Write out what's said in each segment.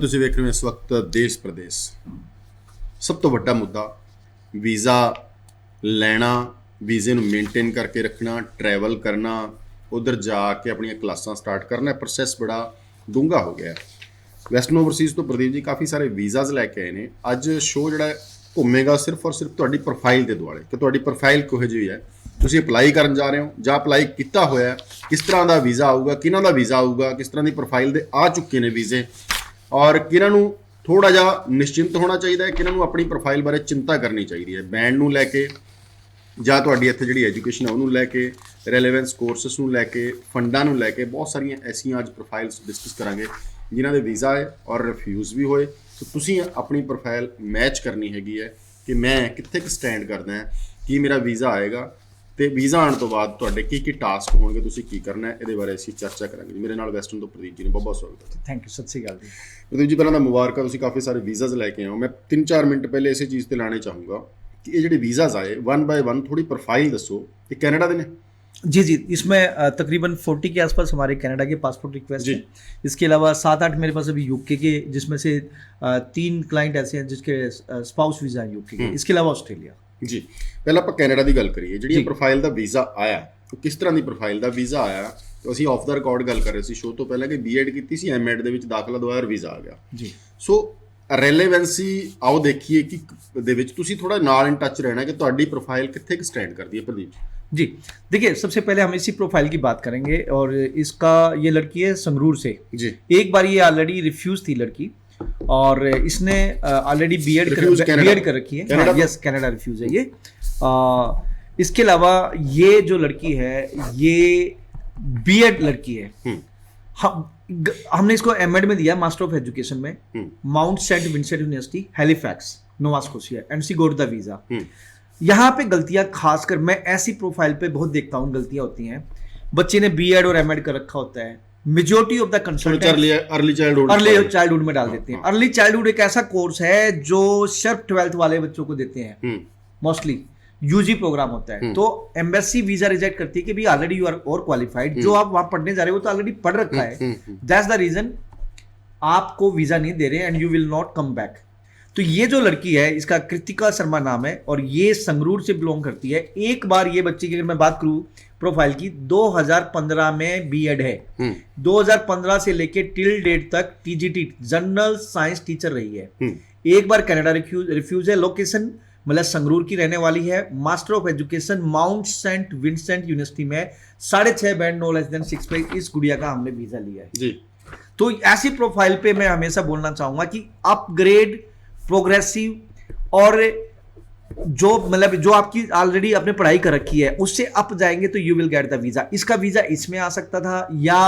ਤੁਸੀਂ ਵੇਖ ਰਹੇ ਹੋ ਇਸ ਵਕਤ ਦੇਸ਼ ਪ੍ਰਦੇਸ਼ ਸਭ ਤੋਂ ਵੱਡਾ ਮੁੱਦਾ ਵੀਜ਼ਾ ਲੈਣਾ, ਵੀਜ਼ੇ ਨੂੰ ਮੇਨਟੇਨ ਕਰਕੇ ਰੱਖਣਾ, ਟਰੈਵਲ ਕਰਨਾ, ਉਧਰ ਜਾ ਕੇ ਆਪਣੀਆਂ ਕਲਾਸਾਂ ਸਟਾਰਟ ਕਰਨਾ। ਪ੍ਰੋਸੈਸ ਬੜਾ ਡੂੰਘਾ ਹੋ ਗਿਆ। ਵੈਸਟਰਨ ਓਵਰਸੀਜ਼ ਤੋਂ ਪ੍ਰਦੀਪ ਜੀ ਕਾਫੀ ਸਾਰੇ ਵੀਜ਼ਾਜ਼ ਲੈ ਕੇ ਆਏ ਨੇ। ਅੱਜ ਸ਼ੋਅ ਜਿਹੜਾ ਘੁੰਮੇਗਾ ਸਿਰਫ ਔਰ ਸਿਰਫ ਤੁਹਾਡੀ ਪ੍ਰੋਫਾਈਲ ਦੇ ਦੁਆਲੇ ਕਿ ਤੁਹਾਡੀ ਪ੍ਰੋਫਾਈਲ ਕਿਹੋ ਜਿਹੀ ਹੈ, ਤੁਸੀਂ ਅਪਲਾਈ ਕਰਨ ਜਾ ਰਹੇ ਹੋ ਜਾਂ ਅਪਲਾਈ ਕੀਤਾ ਹੋਇਆ, ਕਿਸ ਤਰ੍ਹਾਂ ਦਾ ਵੀਜ਼ਾ ਆਊਗਾ, ਕਿਹਨਾਂ ਦਾ ਵੀਜ਼ਾ ਆਊਗਾ, ਕਿਸ ਤਰ੍ਹਾਂ ਦੀ ਪ੍ਰੋਫਾਈਲ ਦੇ ਆ ਚੁੱਕੇ ਨੇ ਵੀਜ਼ੇ, ਔਰ ਕਿਹਨਾਂ ਨੂੰ ਥੋੜਾ ਜਿਹਾ ਨਿਸ਼ਚਿੰਤ ਹੋਣਾ ਚਾਹੀਦਾ ਹੈ, ਕਿਹਨਾਂ ਨੂੰ ਆਪਣੀ ਪ੍ਰੋਫਾਈਲ ਬਾਰੇ ਚਿੰਤਾ ਕਰਨੀ ਚਾਹੀਦੀ ਹੈ। ਬੈਂਡ ਨੂੰ ਲੈ ਕੇ ਜਾਂ ਤੁਹਾਡੀ ਇੱਥੇ ਜਿਹੜੀ ਐਜੂਕੇਸ਼ਨ ਹੈ ਉਹਨੂੰ ਲੈ ਕੇ, ਰੈਲੇਵੈਂਸ ਕੋਰਸਸ ਨੂੰ ਲੈ ਕੇ, ਫੰਡਾਂ ਨੂੰ ਲੈ ਕੇ ਬਹੁਤ ਸਾਰੀਆਂ ਐਸੀਆਂ ਅੱਜ ਪ੍ਰੋਫਾਈਲਸ ਡਿਸਕਸ ਕਰਾਂਗੇ ਜਿਨ੍ਹਾਂ ਦੇ ਵੀਜ਼ਾ ਹੈ ਔਰ ਰਿਫਿਊਜ਼ ਵੀ ਹੋਏ। ਸੋ ਤੁਸੀਂ ਆਪਣੀ ਪ੍ਰੋਫਾਈਲ ਮੈਚ ਕਰਨੀ ਹੈਗੀ ਹੈ ਕਿ ਮੈਂ ਕਿੱਥੇ ਕੁ ਸਟੈਂਡ ਕਰਦਾ ਹਾਂ, ਕੀ ਮੇਰਾ ਵੀਜ਼ਾ ਆਏਗਾ ਤੇ ਵੀਜ਼ਾ ਆਉਣ ਤੋਂ ਬਾਅਦ ਤੁਹਾਡੇ ਕੀ ਕੀ ਟਾਸਕ ਹੋਣਗੇ, ਤੁਸੀਂ ਕੀ ਕਰਨਾ ਹੈ, ਇਹਦੇ ਬਾਰੇ ਅਸੀਂ ਚਰਚਾ ਕਰਾਂਗੇ। ਮੇਰੇ ਨਾਲ ਵੈਸਟਰਨ ਤੋਂ ਪ੍ਰਦੀਪ ਜੀ ਨੇ, ਬਹੁਤ ਬਹੁਤ ਸਵਾਗਤ ਹੈ। ਥੈਂਕ ਯੂ, ਸਤਿ ਸ਼੍ਰੀ ਅਕਾਲ ਜੀ। ਪ੍ਰਦੀਪ ਜੀ ਪਹਿਲਾਂ ਤਾਂ ਮੁਬਾਰਕਾਂ, ਤੁਸੀਂ ਕਾਫੀ ਸਾਰੇ ਵੀਜ਼ਾਜ਼ ਲੈ ਕੇ ਆਏ ਹੋ। ਮੈਂ 3-4 ਮਿੰਟ ਪਹਿਲੇ ਇਸੇ ਚੀਜ਼ ਤੇ ਲਾਣੇ ਚਾਹੂँਗਾ कि ये जो वीज़ाज़ आए 1 बाय 1 थोड़ी प्रोफाइल दसो, ये कनाडा के ने? जी, इसमें तकरीबन 40 के आसपास हमारे कनाडा के पासपोर्ट रिक्वेस्ट है। इसके अलावा 7-8 मेरे पास अभी यूके के, जिसमें से 3 क्लाइंट ऐसे हैं जिसके स्पाउस वीज़ा है यूके के। इसके अलावा ऑस्ट्रेलिया। जी, पहले आप कनाडा की गल करिए। जी प्रोफाइल का वीज़ा आया तो किस तरह की प्रोफाइल का वीज़ा आया? तो ਅਸੀਂ ਆਫ ਦਾ ਰਿਕਾਰਡ ਗੱਲ ਕਰ ਰਹੇ ਸੀ ਸ਼ੋਅ ਤੋਂ ਪਹਿਲਾਂ ਕਿ ਬੀਐਡ ਕੀਤੀ ਸੀ, ਐਮਐਡ ਦੇ ਵਿੱਚ ਦਾਖਲਾ ਦਵਾਇਆ ਔਰ ਵੀਜ਼ਾ ਆ ਗਿਆ ਜੀ। ਸੋ ਰੈਲੇਵੈਂਸੀ ਆਓ ਦੇਖੀਏ ਕਿ ਦੇ ਵਿੱਚ ਤੁਸੀਂ ਥੋੜਾ ਨਾਲ ਇਨ टच रहना कि ਤੁਹਾਡੀ प्रोफाइल कितने की स्टैंड करती है प्रदीप जी। देखिए, सबसे पहले हम इसी प्रोफाइल की बात करेंगे और इसका ये लड़की है संगरूर से जी। एक बार ये ऑलरेडी रिफ्यूज थी लड़की और इसने ऑलरेडी बीएड कर रखी है। यस, कनाडा रिफ्यूज है ये। इसके अलावा ये जो लड़की है ये बीएड लड़की है। हमने इसको एमएड में दिया, मास्टर ऑफ एजुकेशन में, Mount Saint Vincent University Halifax, Nova Scotia, and she got the visa. यहाँ पे गलतियां खासकर मैं ऐसी प्रोफाइल पे बहुत देखता हूँ गलतियां होती हैं। बच्चे ने बीएड और एमएड कर रखा होता है, majority of the consultant early childhood में डाल देते हैं। अर्ली चाइल्डहुड एक ऐसा कोर्स है जो सिर्फ 12th वाले बच्चों को देते हैं, मोस्टली यूजी प्रोग्राम होता है। तो एम्बेसी वीजा रिजेक्ट करती है कि भाई ऑलरेडी यू आर और क्वालिफाइड, जो आप वहां पढ़ने जा रहे हो तो ऑलरेडी पढ़ रखा है, दैट्स द रीजन आपको वीजा नहीं दे रहे and you will not come back. तो ये जो लड़की है, इसका कृतिका शर्मा नाम है और ये संगरूर से बिलोंग करती है। एक बार ये बच्ची की अगर मैं बात करूं प्रोफाइल की, 2015 में बीएड है, 2015 से लेके टिल डेट तक टीजीटी जनरल साइंस टीचर रही है। एक बार कनाडा रिफ्यूज है, लोकेशन मतलब संगरूर की रहने वाली है, master of education Mount Saint Vincent University में 6.5 बैंड नो लेस देन 6 पे इस गुड़िया का हमने वीजा लिया है जी। तो ऐसी प्रोफाइल पे मैं हमेशा बोलना चाहूंगा कि अपग्रेड, प्रोग्रेसिव और जो मतलब जो आपकी ऑलरेडी आपने पढ़ाई कर रखी है उससे अप जाएंगे तो you will get the visa. इसका वीजा इसमें आ सकता था या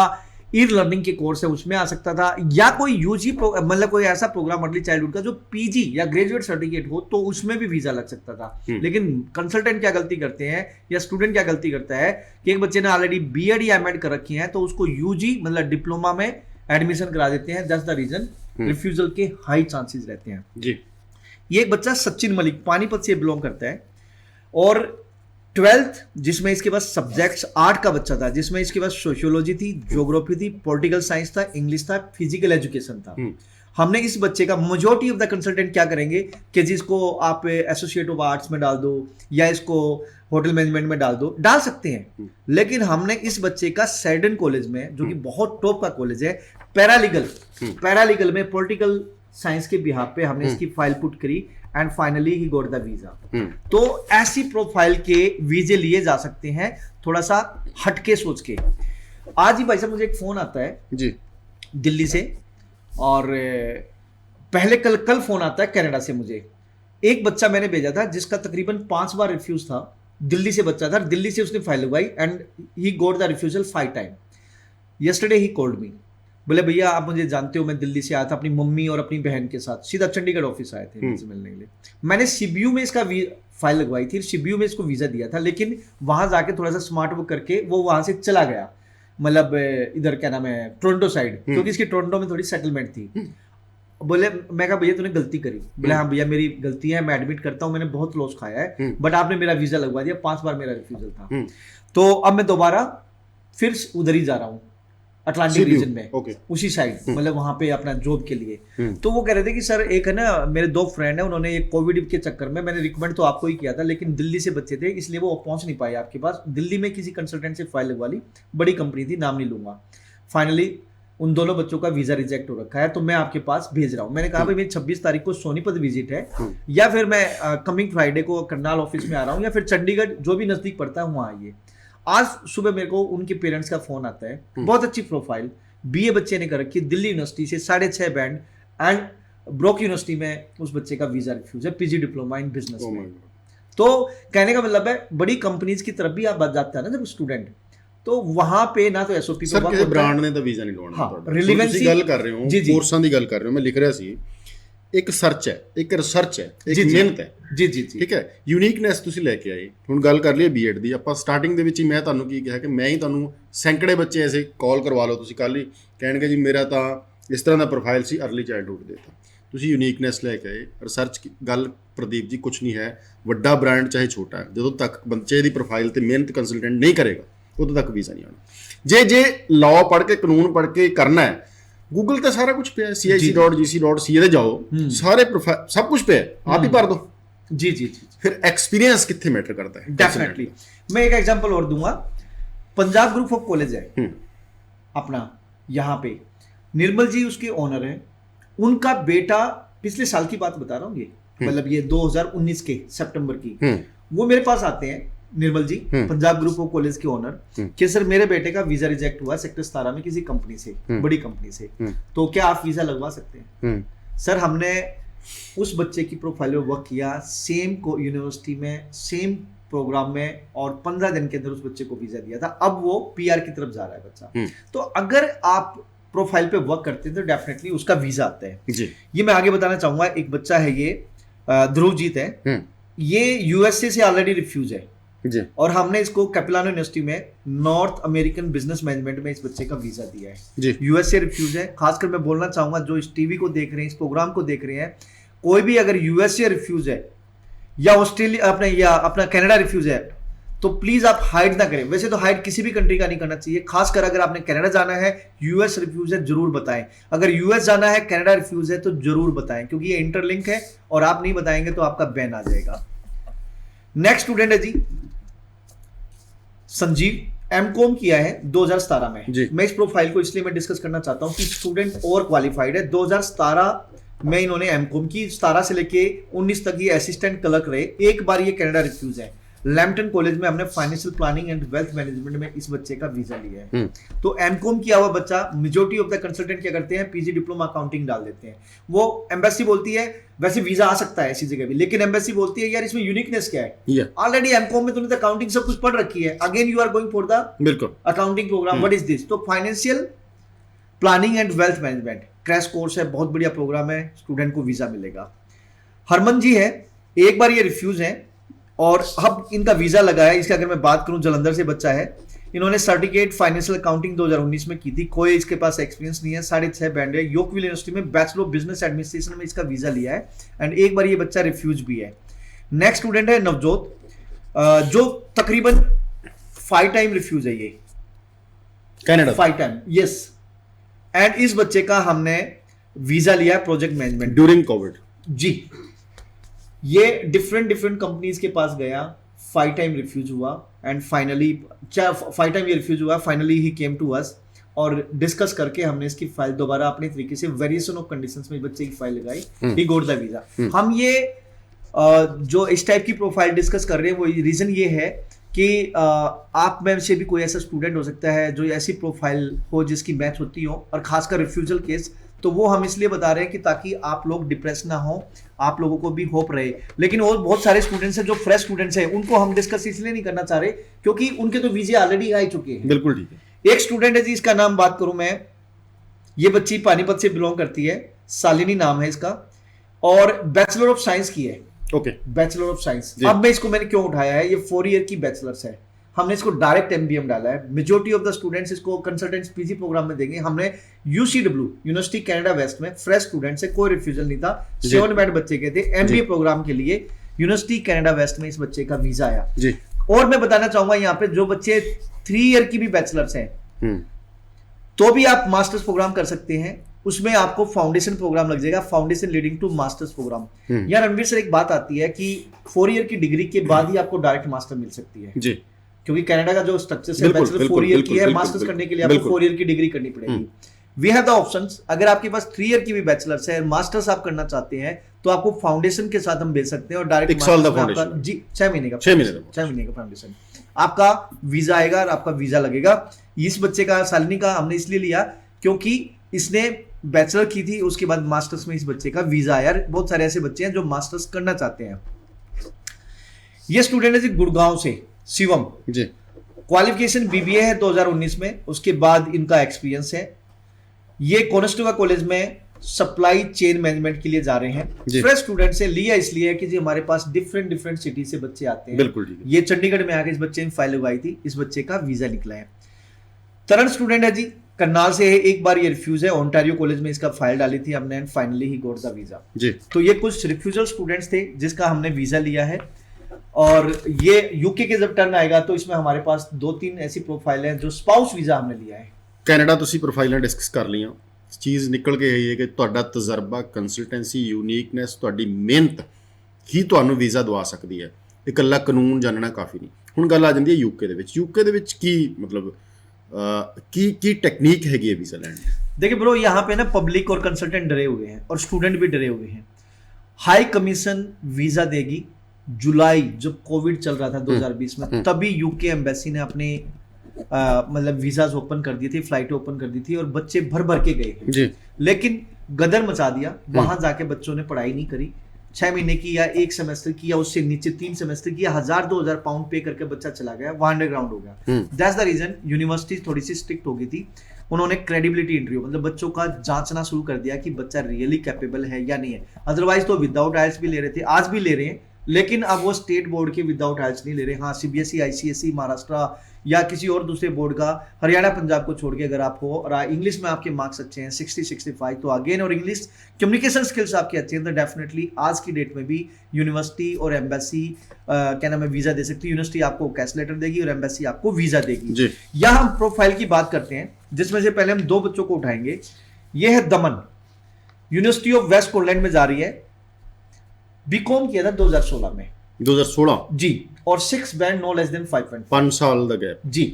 ई लर्निंग के कोर्स है उसमें आ सकता था, या कोई यूजी मतलब कोई ऐसा प्रोग्राम अर्ली चाइल्डहुड का जो पीजी या ग्रेजुएट सर्टिफिकेट हो तो उसमें भी वीजा लग सकता था। लेकिन कंसल्टेंट क्या गलती करते हैं या स्टूडेंट क्या गलती करता है कि एक बच्चे ने ऑलरेडी बीएड या एमएड कर रखी है तो उसको यूजी मतलब डिप्लोमा में एडमिशन करा देते हैं। दैट्स द रीजन रिफ्यूजल के हाई चांसेस रहते हैं जी। ये एक बच्चा सचिन मलिक पानीपत से बिलोंग करता है और 12th जिसमें इसके पास सब्जेक्ट्स 8 का बच्चा था, जिसमें इसके पास सोशियोलॉजी थी, ज्योग्राफी थी, पॉलिटिकल साइंस था, इंग्लिश था, फिजिकल एजुकेशन था। हमने इस बच्चे का मेजॉरिटी ऑफ द कंसल्टेंट क्या करेंगे कि जिसको आप एसोसिएट ऑफ आर्ट्स में डाल दो या इसको होटल मैनेजमेंट में डाल सकते हैं। लेकिन हमने इस बच्चे का सैडन कॉलेज में, जो कि बहुत टॉप का कॉलेज है, पैरालीगल में पॉलिटिकल साइंस के बिहाफ पे हमने इसकी फाइल पुट करी एंड फाइनली ही गॉट द वीजा। तो ऐसी प्रोफाइल के वीजे लिए जा सकते हैं, थोड़ा सा हटके सोच के। आज ही भाई साहब मुझे एक फोन आता है जी दिल्ली से, और पहले कल फोन आता है कनाडा से। मुझे एक बच्चा मैंने भेजा था जिसका तकरीबन 5 बार रिफ्यूज था, दिल्ली से बच्चा था, दिल्ली से उसने फाइल लगवाई and he got the refusal 5 time. Yesterday he called me, बोले भैया आप मुझे जानते हो, मैं दिल्ली से आया था अपनी मम्मी और अपनी बहन के साथ, सीधा चंडीगढ़ ऑफिस आए थे मुझसे मिलने के लिए। मैंने सीबीयू में इसका फाइल लगवाई थी, सीबीयू में इसको वीजा दिया था, लेकिन वहां जाके थोड़ा सा स्मार्ट वर्क करके वो वहां से चला गया, मतलब इधर क्या नाम है टोरंटो साइड, क्योंकि इसकी टोरंटो में थोड़ी सेटलमेंट थी। बोले, मैं कहा भैया तूने गलती करी। बोले हाँ भैया मेरी गलती है, मैं एडमिट करता हूँ, मैंने बहुत लॉस खाया है, बट आपने मेरा वीजा लगवा दिया, 5 बार मेरा रिफ्यूजल था। तो अब मैं दोबारा फिर उधर ही जा रहा हूँ अटलांटिक रीजन में, ओके, उसी साइड, मतलब वहां पे अपना जॉब के लिए। तो वो कह रहे थे कि सर एक है ना, मेरे 2 फ्रेंड है, उन्होंने कोविड के चक्कर में, मैंने रिकमेंड तो आपको ही किया था, लेकिन दिल्ली से बच्चे थे इसलिए वो पहुंच नहीं पाए आपके पास। दिल्ली में किसी कंसल्टेंट से फाइल लगवा ली, बड़ी कंपनी थी, नाम नहीं लूंगा। फाइनली उन दोनों बच्चों का वीजा रिजेक्ट हो रखा है, तो मैं आपके पास भेज रहा हूँ। मैंने कहा भाई मेरी 26 तारीख को सोनीपत विजिट है, या फिर मैं कमिंग फ्राइडे को करनाल ऑफिस में आ रहा हूँ, या फिर चंडीगढ़ जो भी नजदीक पड़ता है वहाँ आइए। आज सुबह मेरे को उनके पेरेंट्स का फोन आता है, बहुत अच्छी प्रोफाइल, बीए बच्चे ने कर रखी है दिल्ली यूनिवर्सिटी से, 6.5 बैंड, एंड ब्रोक यूनिवर्सिटी में उस बच्चे का वीजा रिफ्यूज है, पीजी डिप्लोमा इन बिजनेस में। तो कहने का मतलब है बड़ी कंपनीज की तरफ भी आप बात जाता है ना जब स्टूडेंट, तो वहां पे ना तो एसओपी ਸਰ ਕਿਸੇ ਬ੍ਰਾਂਡ ਨੇ ਤਾਂ ਵੀਜ਼ਾ ਨਹੀਂ ਲਵਾਉਣਾ ਤੁਹਾਡਾ। ਰਿਲੇਵੈਂਸੀ ਤੁਸੀਂ ਗੱਲ ਕਰ ਰਹੇ ਹੋ, ਕੋਰਸਾਂ ਦੀ ਗੱਲ ਕਰ ਰਹੇ ਹੋ, ਮੈਂ ਲਿਖ ਰਿਹਾ ਸੀ, ਇੱਕ ਸਰਚ ਹੈ, ਇੱਕ ਰਿਸਰਚ ਹੈ, ਇੱਕ ਮਿਹਨਤ ਹੈ। ਜੀ ਜੀ ਜੀ, ਠੀਕ ਹੈ, ਯੂਨੀਕਨੈਸ ਤੁਸੀਂ ਲੈ ਕੇ ਆਏ। ਹੁਣ ਗੱਲ ਕਰ ਲਈਏ ਬੀਐਡ ਦੀ, ਆਪਾਂ ਸਟਾਰਟਿੰਗ ਦੇ ਵਿੱਚ ਹੀ ਮੈਂ ਤੁਹਾਨੂੰ ਕੀ ਕਿਹਾ ਕਿ ਮੈਂ ਹੀ ਤੁਹਾਨੂੰ ਸੈਂਕੜੇ ਬੱਚੇ ਐਸੇ ਕਾਲ ਕਰਵਾ ਲਓ, ਤੁਸੀਂ ਕੱਲ ਹੀ ਕਹਿਣਗੇ ਜੀ ਮੇਰਾ ਤਾਂ ਇਸ ਤਰ੍ਹਾਂ ਦਾ ਪ੍ਰੋਫਾਈਲ ਸੀ, अर्ਲੀ ਚਾਈਲਡਹੁੱਡ ਦੇ। ਤਾਂ ਤੁਸੀਂ ਯੂਨੀਕਨੈਸ ਲੈ ਕੇ ਆਏ, ਰਿਸਰਚ ਗੱਲ ਪ੍ਰਦੀਪ ਜੀ ਕੁਛ ਨਹੀਂ ਹੈ, ਵੱਡਾ ਬ੍ਰਾਂਡ ਚਾਹੇ ਛੋਟਾ ਹੈ, ਜਦੋਂ ਤੱਕ ਬੱਚੇ ਦੀ ਪ੍ਰੋਫਾਈਲ ਤੇ ਮਿਹਨਤ ਕੰਸਲਟੈਂਟ ਨਹੀਂ ਕਰੇਗਾ ਉਦੋਂ ਤੱਕ ਵੀਜ਼ਾ ਨਹੀਂ ਆਉਣਾ। ਜੇ ਲਾਅ ਪੜ੍ਹ ਕੇ, ਕਾਨੂੰਨ ਪੜ੍ਹ ਕੇ ਕਰਨਾ ਹੈ, ਗੂਗਲ ਤੇ ਸਾਰਾ ਕੁਝ ਪਿਆ, cic.gc.ca ਤੇ ਜਾਓ, ਸਾਰੇ ਪ੍ਰੋਫਾਈਲ ਸਭ ਕੁਝ ਪਿਆ, ਆਪ ਹੀ ਭਰ दो। जी जी जी, फिर एक्सपीरियंस कितने मैटर करता है? डेफिनेटली। मैं एक एग्जांपल और दूंगा, पंजाब ग्रुप ऑफ कॉलेज है अपना, यहाँ पे निर्मल जी उसके ओनर हैं, उनका बेटा, पिछले साल की बात बता रहा हूँ ये, मतलब ये 2019 के सितंबर की, वो मेरे पास आते हैं निर्मल जी, पंजाब ग्रुप ऑफ कॉलेज के ओनर, कि सर मेरे बेटे का वीजा रिजेक्ट हुआ सेक्टर 17 में किसी कंपनी से, बड़ी कंपनी से, तो क्या आप वीजा लगवा सकते हैं? सर हमने उस बच्चे की प्रोफाइल में वर्क किया, सेम को यूनिवर्सिटी में, सेम प्रोग्राम में, और 15 दिन के अंदर उस बच्चे को वीजा दिया था। अब वो पीआर की तरफ जा रहा है बच्चा। तो अगर आप प्रोफाइल पे वर्क करते हैं तो डेफिनेटली उसका वीजा आता है जी। ये मैं आगे बताना चाहूंगा, एक बच्चा है ये ध्रुवजीत है, ये यूएसए से ऑलरेडी रिफ्यूज है जी, और हमने इसको कैपिलानो यूनिवर्सिटी में नॉर्थ अमेरिकन बिजनेस मैनेजमेंट में इस बच्चे का वीजा दिया है जी। यूएसए रिफ्यूज है। खासकर मैं बोलना चाहूंगा जो इस टीवी को देख रहे हैं, इस प्रोग्राम को देख रहे हैं, कोई भी अगर यूएसए रिफ्यूज है या ऑस्ट्रेलिया अपना कनाडा रिफ्यूज है, तो प्लीज आप हाइड ना करें। वैसे तो हाइड किसी भी कंट्री का नहीं करना चाहिए, खासकर अगर आपने कनाडा जाना है, यूएस रिफ्यूज है, जरूर बताएं। अगर यूएस जाना है, कनाडा रिफ्यूज है, तो जरूर बताएं, क्योंकि ये इंटरलिंक है और आप नहीं बताएंगे तो आपका बैन आ जाएगा। नेक्स्ट स्टूडेंट है जी संजीव, एमकॉम किया है 2017 में जी। मैं इस प्रोफाइल को इसलिए मैं डिस्कस करना चाहता हूं कि स्टूडेंट और क्वालिफाइड है। 2017 में इन्होंने एमकॉम की, 17 से लेके 19 तक ये असिस्टेंट क्लर्क रहे। एक बार ये कनाडा रिफ्यूज है। लैम्पटन कॉलेज में हमने financial planning and wealth management में इस बच्चे का वीजा लिया है। तो एमकॉम किया हुआ बच्चा, मेजॉरिटी ऑफ द कंसल्टेंट क्या करते हैं, पीजी डिप्लोमा अकाउंटिंग डाल देते हैं। वो एम्बेसी बोलती है वैसे वीजा आ सकता है ऐसी जगह भी, लेकिन एम्बेसी बोलती है यार इसमें यूनिकनेस क्या है, ऑलरेडी एमकॉम में तुमने अकाउंटिंग सब कुछ पढ़ रखी है, again you are going for the बिल्कुल accounting program, what is this? तो financial planning and wealth management crash course है, बहुत बढ़िया प्रोग्राम है, स्टूडेंट को वीजा मिलेगा। हरमन जी है, एक बार ये रिफ्यूज है और अब इनका वीजा लगा है। इसका अगर मैं बात करूं, जलंधर से बच्चा है, इन्होंने सर्टिफिकेट फाइनेंशियल अकाउंटिंग 2019 में की थी, कोई इसके पास एक्सपीरियंस नहीं है, 6.5 बैंड है, योकविल यूनिवर्सिटी में बैचलर ऑफ बिजनेस एडमिनिस्ट्रेशन में इसका वीजा लिया है, एंड एक बार ये बच्चा रिफ्यूज भी है। नेक्स्ट स्टूडेंट है नवजोत, जो तकरीबन 5 टाइम रिफ्यूज है, ये कनाडा 5 टाइम, यस, एंड इस बच्चे का हमने वीजा लिया है प्रोजेक्ट मैनेजमेंट ड्यूरिंग कोविड जी। ये डिफरेंट कंपनीज के पास गया, 5 टाइम रिफ्यूज हुआ, एंड फाइनली 5 टाइम ये रिफ्यूज हुआ, finally he came to us, और डिस्कस करके हमने इसकी फाइल दोबारा अपने तरीके से वेरिएशन ऑफ कंडीशंस में बच्चे की फाइल लगाई, ही गोट द वीजा। हम ये जो इस टाइप की प्रोफाइल डिस्कस कर रहे हैं, वो रीजन ये है कि आप में से भी कोई ऐसा स्टूडेंट हो सकता है जो ऐसी प्रोफाइल हो जिसकी मैच होती हो, और खासकर रिफ्यूजल केस, तो वो हम इसलिए बता रहे हैं कि ताकि आप लोग डिप्रेस ना हो, आप लोगों को भी होप रहे। लेकिन और बहुत सारे स्टूडेंट्स हैं जो फ्रेश स्टूडेंट्स हैं, उनको हम डिस्कस इसलिए नहीं करना चाह रहे क्योंकि उनके तो वीजे ऑलरेडी आ चुके हैं। बिल्कुल ठीक है। एक स्टूडेंट है जी, इसका नाम बात करूं मैं, ये बच्ची पानीपत से बिलोंग करती है, शालिनी नाम है इसका, और बैचलर ऑफ साइंस की है। Okay, bachelor of science. अब मैं इसको मैंने क्यों उठाया है, ये 4 ईयर की बैचलर्स है, हमने इसको डायरेक्ट एमबीएम डाला है। मेजॉरिटी ऑफ द स्टूडेंट्स इसको कंसल्टेंट्स पीजी प्रोग्राम में देंगे। हमने यूसीडब्ल्यू यूनिवर्सिटी कनाडा वेस्ट में फ्रेश स्टूडेंट्स है, कोई रिफ्यूजल नहीं था, 7 बैंड बच्चे के थे, एमबीए प्रोग्राम के लिए यूनिवर्सिटी कनाडा वेस्ट में इस बच्चे का वीजा आया जी। और मैं बताना चाहूंगा यहाँ पे जो बच्चे 3 ईयर की भी बैचलर्स हैं, तो भी आप मास्टर्स प्रोग्राम कर सकते हैं। उसमें आपको फाउंडेशन प्रोग्राम लग जाएगा, foundation leading to masters program. यार रणवीर सर, एक बात आती है कि 4 ईयर की डिग्री के बाद ही आपको डायरेक्ट मास्टर मिल सकती है जी, क्योंकि कनाडा का जो स्ट्रक्चर है बैचलर 4 ईयर की है, मास्टर्स करने के लिए आपको 4 ईयर की डिग्री करनी पड़ेगी। वी हैव द ऑप्शंस, अगर आपके पास 3 ईयर की भी बैचलर्स है, मास्टर्स आप करना चाहते हैं तो आपको फाउंडेशन के साथ हम भेज सकते हैं और डायरेक्ट मास्टर्स जी 6 महीने का फाउंडेशन आपका वीजा आएगा और आपका वीजा लगेगा। इस बच्चे का शालिनी का हमने इसलिए लिया क्योंकि इसने बैचलर की थी, उसके बाद मास्टर्स में इस बच्चे का वीजा आया। बहुत सारे ऐसे बच्चे हैं जो मास्टर्स करना चाहते हैं। ये स्टूडेंट है जी गुड़गांव से, शिवम जी, क्वालिफिकेशन बीबीए है 2019 में, उसके बाद इनका एक्सपीरियंस है। ये कोनेस्टोवा कॉलेज में सप्लाई चेन मैनेजमेंट के लिए जा रहे हैं। फ्रेश स्टूडेंट से लिया इसलिए है कि जी हमारे पास डिफरेंट सिटी से बच्चे आते हैं। बिल्कुल ठीक है। ये चंडीगढ़ में आके इस बच्चे ने फाइल लगाई थी, इस बच्चे का वीजा निकला है। तरण स्टूडेंट है जी, करनाल से है, एक बार ये रिफ्यूज है, ओंटारियो कॉलेज में इसका फाइल डाली थी हमने एंड फाइनली ही गॉट द वीजा जी। तो ये कुछ रिफ्यूजल स्टूडेंट्स थे जिसका हमने वीजा लिया है। और ये यूके के जब टर्न आएगा तो इसमें हमारे पास 2-3 ऐसी प्रोफाइल है जो स्पाउस वीजा हमने लिया है। ਕੈਨੇਡਾ ਤੁਸੀਂ ਪ੍ਰੋਫਾਈਲਾਂ ਡਿਸਕਸ ਕਰ ਲਈਆਂ, ਚੀਜ਼ ਨਿਕਲ ਕੇ ਆਈ ਹੈ ਕਿ ਤੁਹਾਡਾ ਤਜਰਬਾ, ਕੰਸਲਟੈਂਸੀ, ਯੂਨੀਕਨੈਸ, ਤੁਹਾਡੀ ਮਿਹਨਤ ਹੀ ਤੁਹਾਨੂੰ ਵੀਜ਼ਾ ਦਵਾ ਸਕਦੀ ਹੈ। ਇਕੱਲਾ ਕਾਨੂੰਨ ਜਾਣਨਾ ਕਾਫੀ ਨਹੀਂ। ਹੁਣ ਗੱਲ ਆ ਜਾਂਦੀ ਹੈ ਯੂਕੇ ਦੇ ਵਿੱਚ। ਯੂਕੇ ਦੇ ਵਿੱਚ ਕੀ ਮਤਲਬ ਕੀ टेक्निक हैगी है वीजा लेने? देखिए ब्रो, यहाँ पे ना पब्लिक और कंसल्टेंट डरे हुए हैं और स्टूडेंट भी डरे हुए हैं। हाई कमीशन वीजा देगी। जुलाई जब कोविड चल रहा था 2020 में, तभी यूके एम्बेसी ने अपने मतलब वीजाज ओपन कर दिए थे, फ्लाइट ओपन कर दी थी और बच्चे भर भर के गए जी। लेकिन गदर मचा दिया, वहां जाके बच्चों ने पढ़ाई नहीं करी। 6 महीने की या 1 सेमेस्टर की या उससे नीचे 3 सेमेस्टर की या 1000-2000 पाउंड पे करके बच्चा चला गया, वहां अंडरग्राउंड हो गया। दैट्स द रीजन यूनिवर्सिटी थोड़ी सी स्ट्रिक्ट हो गई थी। उन्होंने क्रेडिबिलिटी इंटरव्यू मतलब बच्चों का जांचना शुरू कर दिया कि बच्चा रियली कैपेबल है या नहीं है। अदरवाइज तो विदाउट आइल्स भी ले रहे थे, आज भी ले रहे हैं, लेकिन अब वो स्टेट बोर्ड के विदाउट आइल्स नहीं ले रहे। हाँ, सीबीएसई, आईसीएसई, महाराष्ट्र या किसी और दूसरे बोर्ड का, हरियाणा पंजाब को छोड़ के अगर आप हो और इंग्लिश में आपके मार्क्स अच्छे हैं 60-65 तो अगेन, और इंग्लिश कम्युनिकेशन स्किल्स आपके अच्छे हैं तो डेफिनेटली आज की डेट में भी यूनिवर्सिटी और एम्बेसी क्या नाम है वीजा दे सकती है। यूनिवर्सिटी आपको कैश लेटर देगी और एम्बेसी आपको वीजा देगी। यहाँ हम प्रोफाइल की बात करते हैं जिसमें से पहले हम 2 बच्चों को उठाएंगे। ये है दमन, यूनिवर्सिटी ऑफ वेस्ट कोलैंड में जा रही है, बीकॉम किया था 2016 में। 2016 जी, और 6 बैंड नो लेस देन 5 साल द गैप जी।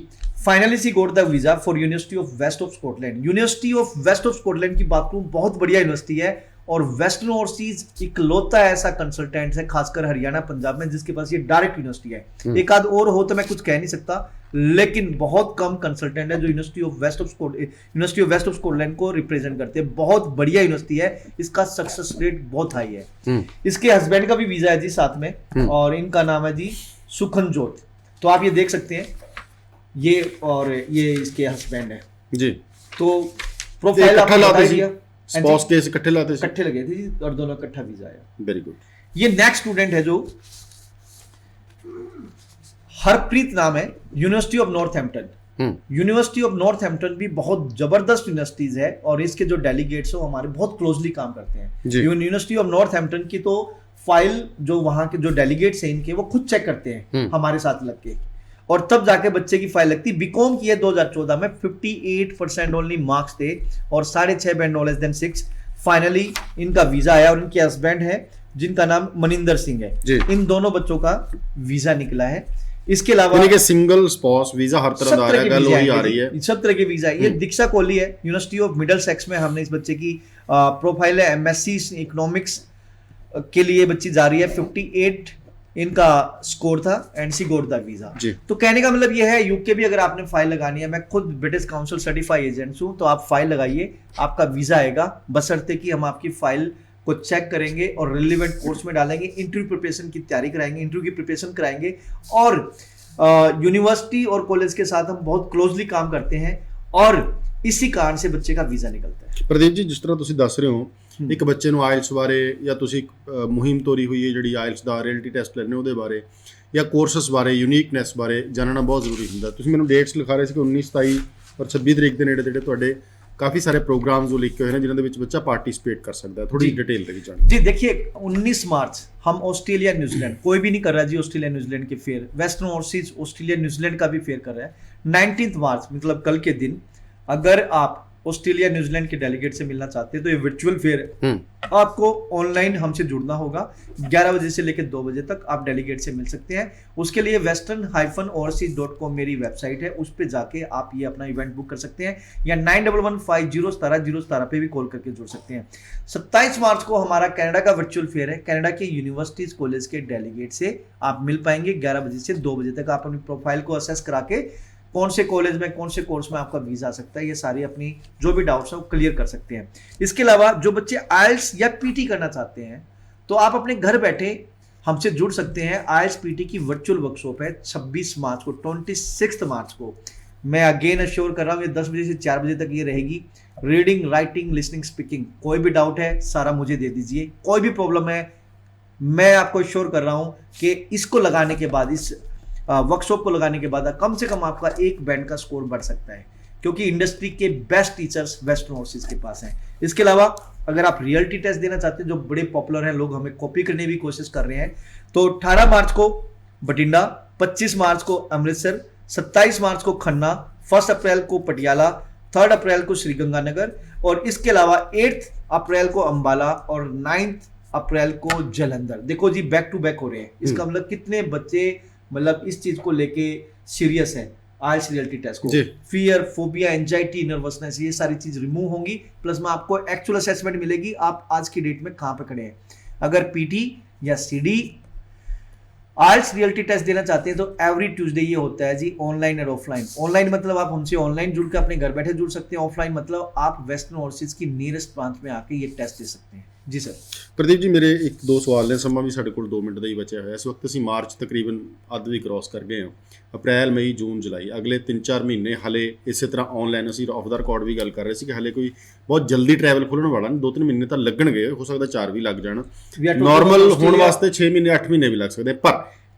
Finally she got the visa for University of West of Scotland. University of West of Scotland की बात करूं, बहुत बढ़िया यूनिवर्सिटी है और वेस्टर्न ओवरसीज इकलौता ऐसा कंसल्टेंट है खासकर हरियाणा पंजाब में जिसके पास ये डायरेक्ट यूनिवर्सिटी है। एक आध और हो तो मैं कुछ कह नहीं सकता, लेकिन बहुत कम कंसल्टेंट है जो University of West of Scotland को रिप्रेजेंट करते हैं। बहुत बढ़िया यूनिवर्सिटी है, इसका सक्सेस रेट बहुत हाई है। इसके हस्बैंड का भी वीजा है जी साथ में, और इनका नाम है जी सुखनजोत। तो आप ये देख सकते हैं, ये और ये इसके हस्बैंड है जी। तो प्रोफाइल आपको बता दिया, स्पाउस केस इकट्ठे लाते थे, इकट्ठे लगे थे जी, और दोनों इकट्ठा वीजा आया। Very good. ये नेक्स्ट स्टूडेंट है जो हरप्रीत नाम है, university of Northampton. University of Northampton भी बहुत जबरदस्त यूनिवर्सिटीज है और इसके जो डेलीगेट्स हो हमारे बहुत क्लोजली काम करते हैं। यूनिवर्सिटी ऑफ नॉर्थहैम्पटन की तो फाइल जो वहां के जो डेलीगेट्स हैं इनके, वो खुद चेक करते हैं हमारे साथ लग के, और तब जाके बच्चे की फाइल लगती। बीकॉम की है 2014 में, 58% ओनली मार्क्स थे और 6.5 band no less than 6। Finally इनका वीजा आया और इनके हस्बैंड है जिनका नाम मनिंदर सिंह है। इन दोनों बच्चों का वीजा निकला है। इसके अलावा सिंगल स्पाउस वीजा हर तरह आ रही है, सब तरह के वीजा। ये दीक्षा कोहली है, यूनिवर्सिटी ऑफ मिडल सेक्स में हमने इस बच्चे की प्रोफाइल है, एमएससी इकोनॉमिक्स के लिए बच्ची जा रही है। 58 इनका स्कोर था, एनसी गोट द वीजा। तो कहने का मतलब ये है, यूके भी अगर आपने फाइल लगानी है, मैं खुद ब्रिटिश काउंसिल सर्टिफाइड एजेंट हूं, तो आप फाइल लगाइए, आपका वीजा आएगा, बशर्ते कि हम आपकी फाइल को चेक करेंगे और रिलेवेंट कोर्स में डालेंगे, इंटरव्यू प्रिपरेशन की तैयारी कराएंगे, इंटरव्यू की प्रिपरेशन कराएंगे, और यूनिवर्सिटी और कॉलेज के साथ हम बहुत क्लोजली काम करते हैं और इसी कारण से बच्चे का वीजा निकलता है। प्रदीप जी, जिस तरह ਤੁਸੀਂ ਦੱਸ ਰਹੇ ਹੋ, ਇੱਕ ਬੱਚੇ ਨੂੰ ਆਇਲਸ ਬਾਰੇ ਜਾਂ ਤੁਸੀਂ ਮੁਹਿੰਮ ਤੋਰੀ ਹੋਈ ਹੈ ਜਿਹੜੀ ਆਇਲਸ ਦਾ ਰਿਐਲਿਟੀ ਟੈਸਟ ਲੈਣੇ ਉਹਦੇ ਬਾਰੇ ਜਾਂ ਕੋਰਸਸ ਬਾਰੇ, ਯੂਨੀਕਨੈਸ ਬਾਰੇ ਜਾਣਨਾ ਬਹੁਤ ਜ਼ਰੂਰੀ ਹੁੰਦਾ। ਤੁਸੀਂ ਮੈਨੂੰ ਡੇਟਸ ਲਿਖਾ ਰਹੇ ਸੀ ਕਿ 19, 27 ਔਰ 26 ਤਰੀਕ ਦੇ ਨੇੜੇ ਜਿਹੜੇ ਤੁਹਾਡੇ काफी सारे प्रोग्राम्स जो लिखे हुए हैं जिन्होंने बच्चा पार्टिसिपेट कर सकता है, थोड़ी डिटेल लगी जाए जी। देखिए 19 मार्च हम ऑस्ट्रेलिया न्यूजीलैंड, कोई भी नहीं कर रहा जी ऑस्ट्रेलिया न्यूजीलैंड के fair, western overseas Australia New Zealand का भी फेयर कर रहा है। 19 मार्च मतलब कल के दिन अगर आप ऑस्ट्रेलिया न्यूजीलैंड के डेलीगेट से मिलना चाहते हैं तो ये वर्चुअल फेयर है, आपको ऑनलाइन हमसे जुड़ना होगा। 11 बजे से लेकर 2 बजे तक आप डेलीगेट से मिल सकते हैं। उसके लिए western-overseas.com मेरी वेबसाइट है, उस पर जाके आप ये अपना इवेंट बुक कर सकते हैं, या 9115017017 पे भी कॉल करके जुड़ सकते हैं। 27 मार्च को हमारा कनाडा का वर्चुअल फेयर है। कनाडा के यूनिवर्सिटीज कॉलेज के डेलीगेट से आप मिल पाएंगे। 11 बजे से 2 बजे तक आप अपनी प्रोफाइल को असेस करा के कौन से कॉलेज में, कौन से कोर्स में आपका वीजा आ सकता है, ये सारी अपनी जो भी डाउट्स हैं वो क्लियर कर सकते हैं। इसके अलावा जो बच्चे आइल्स या पीटी करना चाहते हैं तो आप अपने घर बैठे हमसे जुड़ सकते हैं। आइल्स पीटी की वर्चुअल वर्कशॉप है 26 मार्च को, 26 मार्च को। मैं अगेन अश्योर कर रहा हूँ, ये 10 बजे से 4 बजे तक ये रहेगी। रीडिंग, राइटिंग, लिसनिंग, स्पीकिंग, कोई भी डाउट है सारा मुझे दे दीजिए। कोई भी प्रॉब्लम है, मैं आपको अश्योर कर रहा हूँ कि इसको लगाने के बाद, इस वर्कशॉप को लगाने के बाद कम से कम आपका एक बैंड का स्कोर बढ़ सकता है, क्योंकि इंडस्ट्री के बेस्ट टीचर्स वेस्टर्न ओवरसीज के पास हैं। इसके अलावा अगर आप रियलिटी टेस्ट देना चाहते हैं जो बड़े पॉपुलर हैं, लोग हमें कॉपी करने की कोशिश कर रहे हैं, तो 18 मार्च को बठिंडा, 25 मार्च को अमृतसर, 27 मार्च को खन्ना, 1 अप्रैल को पटियाला, 3 अप्रैल को श्रीगंगानगर, और इसके अलावा 8 अप्रैल को अंबाला और 9 अप्रैल को जालंधर। देखो जी, बैक टू बैक हो रहे हैं। इसका मतलब कितने बच्चे मतलब इस चीज को लेके सीरियस है। आइल्स रियलिटी टेस्ट को फियर, फोबिया, एंजाइटी, नर्वसनेस, ये सारी चीज रिमूव होंगी, प्लस में आपको एक्चुअल असेसमेंट मिलेगी आप आज की डेट में कहां पे खड़े हैं। अगर पीटी या सीडी आइल्स रियलिटी टेस्ट देना चाहते हैं तो एवरी ट्यूसडे ये होता है जी, ऑनलाइन और ऑफलाइन। ऑनलाइन मतलब आप हमसे ऑनलाइन जुड़ के अपने घर बैठे जुड़ सकते हैं, ऑफलाइन मतलब आप वेस्टर्न ओवरसीज की नियरेस्ट ब्रांच में आके ये टेस्ट दे सकते हैं। जी सर। प्रदीप जी, ਮੇਰੇ 1-2 ਸਵਾਲ ਨੇ, ਸਮਾਂ ਵੀ ਸਾਡੇ ਕੋਲ 2 ਮਿੰਟ ਦਾ ਹੀ ਬਚਿਆ ਹੋਇਆ। ਇਸ ਵਕਤ ਅਸੀਂ ਮਾਰਚ ਤਕਰੀਬਨ ਅੱਧ ਵੀ ਕ੍ਰਾਸ ਕਰ ਗਏ ਹਾਂ। ਅਪ੍ਰੈਲ, ਮਈ, ਜੂਨ, ਜੁਲਾਈ, ਅਗਲੇ 3-4 ਮਹੀਨੇ ਹਲੇ ਇਸੇ ਤਰ੍ਹਾਂ ਆਨਲਾਈਨ ਅਸੀਂ ਆਫ ਦਾ ਰਿਕਾਰਡ ਵੀ ਗੱਲ ਕਰ ਰਹੇ ਸੀ ਕਿ ਹਲੇ ਕੋਈ ਬਹੁਤ ਜਲਦੀ ਟਰੈਵਲ ਖੁੱਲਣ ਵਾਲਾ ਨਹੀਂ। 2-3 ਮਹੀਨੇ ਤਾਂ ਲੱਗਣਗੇ, ਹੋ ਸਕਦਾ 4 ਵੀ ਲੱਗ ਜਾਣ। ਨਾਰਮਲ ਹੋਣ ਵਾਸਤੇ 6 ਮਹੀਨੇ 8 ਮਹੀਨੇ ਵੀ ਲੱਗ ਸਕਦੇ, ਪਰ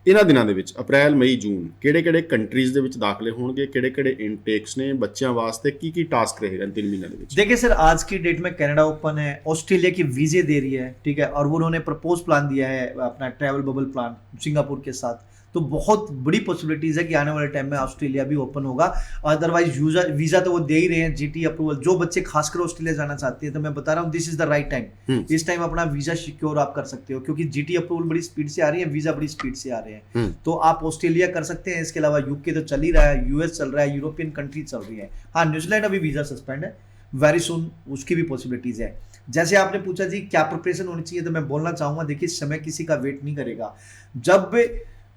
ਇਹਨਾਂ ਦਿਨਾਂ ਦੇ ਵਿੱਚ ਅਪ੍ਰੈਲ, ਮਈ, ਜੂਨ ਕਿਹੜੇ-ਕਿਹੜੇ ਕੰਟਰੀਜ਼ ਦੇ ਵਿੱਚ ਦਾਖਲੇ ਹੋਣਗੇ, ਕਿਹੜੇ-ਕਿਹੜੇ ਇਨਟੇक्स ਨੇ ਬੱਚਿਆਂ ਵਾਸਤੇ, ਕੀ टास्क रहेगा इन 3 महीनों ਦੇ ਵਿੱਚ? देखिए सर, आज की डेट में कनाडा ओपन है, ऑस्ट्रेलिया की वीजे दे रही है, ठीक है, और वो उन्होंने प्रपोज प्लान दिया है अपना ट्रैवल बबल प्लान सिंगापुर के साथ, तो बहुत बड़ी पॉसिबिलिटीज है कि आने वाले टाइम में ऑस्ट्रेलिया भी ओपन होगा। अदरवाइज वीजा तो वो दे ही रहे हैं, जीटी अप्रूवल। जो बच्चे खासकर ऑस्ट्रेलिया जाना चाहते हैं तो मैं बता रहा हूँ, this is the right time. इस टाइम अपना वीजा सिक्योर आप कर सकते हो, क्योंकि जीटी अप्रूवल बड़ी स्पीड से आ रही है, वीजा बड़ी स्पीड से आ रहे हैं, तो आप ऑस्ट्रेलिया कर सकते हैं। इसके अलावा यूके तो चल ही रहा है, यूएस चल रहा है, यूरोपियन कंट्री चल रही है। हाँ, न्यूजीलैंड अभी वीजा सस्पेंड है, वेरी सुन उसकी भी पॉसिबिलिटीज है। जैसे आपने पूछा जी क्या प्रिपरेशन होनी चाहिए, तो मैं बोलना चाहूंगा, देखिए समय किसी का वेट नहीं करेगा। जब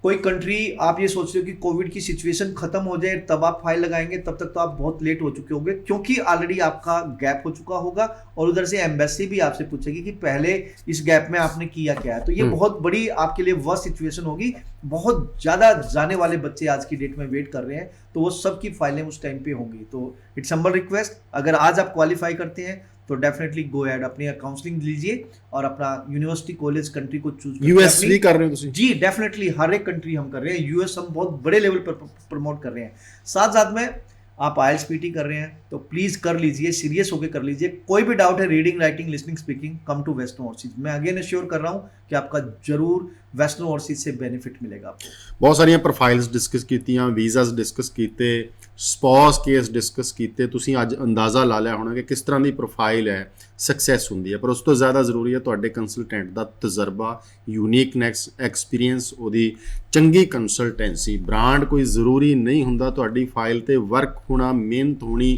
कोई कंट्री, आप ये सोच रहे हो कि कोविड की सिचुएशन खत्म हो जाए तब आप फाइल लगाएंगे, तब तक तो आप बहुत लेट हो चुके होंगे, क्योंकि ऑलरेडी आपका गैप हो चुका होगा, और उधर से एम्बेसी भी आपसे पूछेगी कि पहले इस गैप में आपने किया क्या है। तो ये बहुत बड़ी आपके लिए वर्स्ट सिचुएशन होगी। बहुत ज्यादा जाने वाले बच्चे आज की डेट में वेट कर रहे हैं, तो वो सबकी फाइलें उस टाइम पे होंगी। तो इट्स हम्बल रिक्वेस्ट, अगर आज आप क्वालिफाई करते हैं तो डेफिनेटली गो अहेड, अपनी काउंसलिंग लीजिए और अपना यूनिवर्सिटी, कॉलेज, कंट्री को चूज। यूएस भी कर रहे हो तुसी? जी डेफिनेटली, हर एक कंट्री हम कर रहे हैं। यूएस हम बहुत बड़े लेवल पर प्रमोट कर रहे हैं। साथ साथ में आप आइल्स पीटी कर रहे हैं तो प्लीज कर लीजिए, सीरियस होकर कर लीजिए। कोई भी डाउट है, reading, writing, listening, speaking, come to western overseas. मैं अगेन अश्योर कर रहा हूं कि आपका जरूर वेस्टर्न ओवरसीज से बेनिफिट मिलेगा आपको। बहुत सारियां प्रोफाइल्स डिस्कस कीतियां, वीज़ास डिस्कस कीते, स्पॉस केस डिस्कस कीते। तुसीं अज अंदाज़ा ला लिया होना कि किस तरह की प्रोफाइल है सक्सैस हुंदी है, पर उस तो ज़्यादा ਜ਼ਰੂਰੀ है ਤੁਹਾਡੇ ਕੰਸਲਟੈਂਟ ਦਾ ਤਜਰਬਾ, यूनीकनेस, एक्सपीरियंस, ਉਹਦੀ ਚੰਗੀ ਕੰਸਲਟੈਂਸੀ। ब्रांड कोई ਜ਼ਰੂਰੀ ਨਹੀਂ ਹੁੰਦਾ, ਤੁਹਾਡੀ ਫਾਈਲ ਤੇ ਵਰਕ ਹੋਣਾ, ਮਿਹਨਤ ਹੋਣੀ,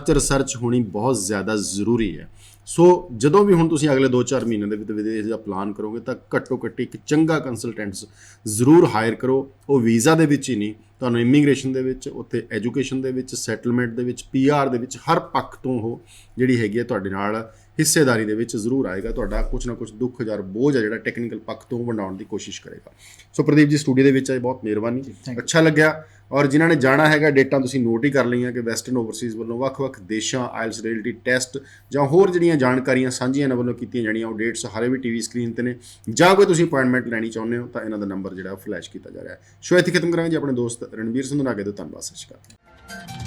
ਰਿਸਰਚ ਹੋਣੀ ਬਹੁਤ ਜ਼ਿਆਦਾ ਜ਼ਰੂਰੀ ਹੈ। ਸੋ ਜਦੋਂ ਵੀ ਹੁਣ ਤੁਸੀਂ ਅਗਲੇ 2-4 ਮਹੀਨੇ ਦੇ ਵਿੱਚ ਵਿਦੇਸ਼ ਦਾ ਪਲਾਨ ਕਰੋਗੇ ਤਾਂ ਘੱਟੋ ਘੱਟ ਇੱਕ ਚੰਗਾ ਕੰਸਲਟੈਂਟਸ ਜ਼ਰੂਰ ਹਾਇਰ ਕਰੋ। ਉਹ ਵੀਜ਼ਾ ਦੇ ਵਿੱਚ ਹੀ ਨਹੀਂ, ਤੁਹਾਨੂੰ ਇਮੀਗ੍ਰੇਸ਼ਨ ਦੇ ਵਿੱਚ, ਉੱਥੇ ਐਜੂਕੇਸ਼ਨ ਦੇ ਵਿੱਚ, ਸੈਟਲਮੈਂਟ ਦੇ ਵਿੱਚ, PR ਦੇ ਵਿੱਚ, ਹਰ ਪੱਖ ਤੋਂ ਉਹ ਜਿਹੜੀ ਹੈਗੀ ਹੈ ਤੁਹਾਡੇ ਨਾਲ ਹਿੱਸੇਦਾਰੀ ਦੇ ਵਿੱਚ ਜ਼ਰੂਰ ਆਏਗਾ। ਤੁਹਾਡਾ ਕੁਛ ਨਾ ਕੁਛ ਦੁੱਖ ਜਾਂ ਬੋਝ ਹੈ ਜਿਹੜਾ ਟੈਕਨੀਕਲ ਪੱਖ ਤੋਂ ਵੰਡਾਉਣ ਦੀ ਕੋਸ਼ਿਸ਼ ਕਰੇਗਾ। ਸੋ ਪ੍ਰਦੀਪ ਜੀ ਸਟੂਡੀਓ ਦੇ ਵਿੱਚ ਆਏ, ਬਹੁਤ ਮਿਹਰਬਾਨੀ, ਅੱਛਾ ਲੱਗਿਆ। ਔਰ ਜਿਨ੍ਹਾਂ ਨੇ ਜਾਣਾ ਹੈਗਾ, ਡੇਟਾਂ ਤੁਸੀਂ ਨੋਟ ਹੀ ਕਰ ਲਈਆਂ ਕਿ ਵੈਸਟਰਨ ਓਵਰਸੀਜ਼ ਵੱਲੋਂ ਵੱਖ-ਵੱਖ ਦੇਸ਼ਾਂ ਆਇਲਸ ਰਿਐਲਿਟੀ ਟੈਸਟ ਜਾਂ ਹੋਰ ਜਿਹੜੀਆਂ ਜਾਣਕਾਰੀਆਂ ਸਾਂਝੀਆਂ ਇਹਨਾਂ ਵੱਲੋਂ ਕੀਤੀਆਂ ਜਾਣੀਆਂ, ਉਹ ਡੇਟਸ ਹਾਲੇ ਵੀ TV ਸਕਰੀਨ ਤੇ ਨੇ। ਜਾਂ ਕੋਈ ਤੁਸੀਂ ਅਪਾਇੰਟਮੈਂਟ ਲੈਣੀ ਚਾਹੁੰਦੇ ਹੋ ਤਾਂ ਇਹਨਾਂ ਦਾ ਨੰਬਰ ਜਿਹੜਾ ਉਹ ਫਲੈਸ਼ ਕੀਤਾ ਜਾ ਰਿਹਾ ਹੈ। ਸ਼ੋ ਇੱਥੇ ਖਤਮ ਕਰਾਂਗੇ ਜੀ। ਆਪਣੇ ਦੋਸਤ ਰਣਬੀਰ ਸਿੰਘ ਨਾਲ ਅੱਗੇ ਤੋਂ ਧੰਨਵਾਦ, ਸਤਿ ਸ਼੍ਰੀ ਅਕਾਲ।